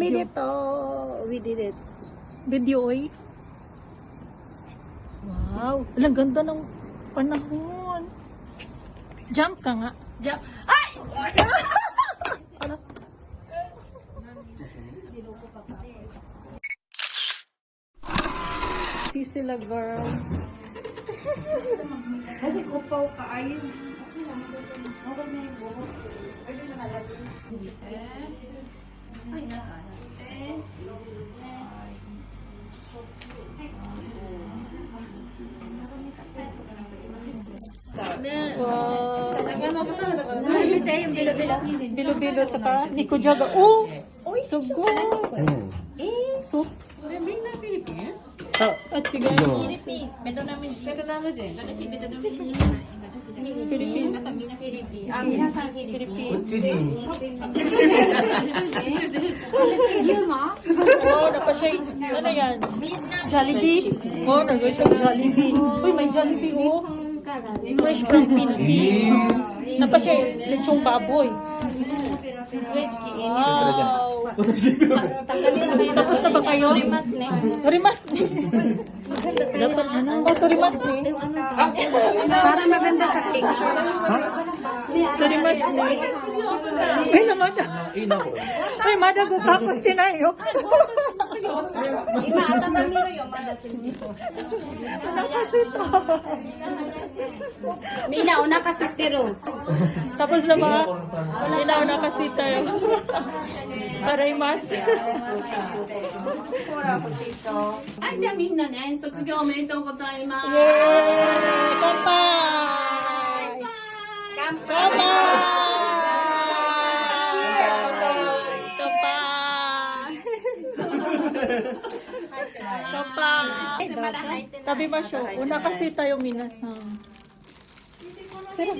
made it. Oh, we did it. Video, oy. Wow. Ang ganda ng panahon. Jump ka nga. Jump. Ay! Ano? See sila, girls. Kasi kupaw ka ayun. Okay na yung buhok. Ay, na nakalagay. Ay, Wow. Ay, tayo yung bilo-bilo. Bilo-bilo, tsaka Nico Jaga. Oh! Sugo! So, at sige. Philippine. Beto namin. Beto namin din. Kasi beto namin din. Philippine. Natamina Philippine. Ah, minasang Philippine. Yun ma? Oh, napasya. Ano yan? Jollibee. Oh, nagawin siya Jollibee. Uy, may Jollibee, oh. Fresh from Philippines. Napasya, lechong baboy. Wow. Tanggalin na kayo. Tapos na ba kayo? Rimas ne. Torimas ni. Dapat ano? Oh, torimas ni. Para maganda sa picture. Torimas ni. Ay, naman. Ay, madago tapos tinayo. Ima, ata mamiro yung madasin dito. Ano kasi ito? May nauna kasi tiro. Tapos na ba? Inaw na kasi tayo. Aray mas. はい、じゃあみんなね、卒業おめでとうございます。 Yay! Kampay! Kampay! Kampay! Kampay! Tabi ba siya? Una kasi tayo minasang. Sarap.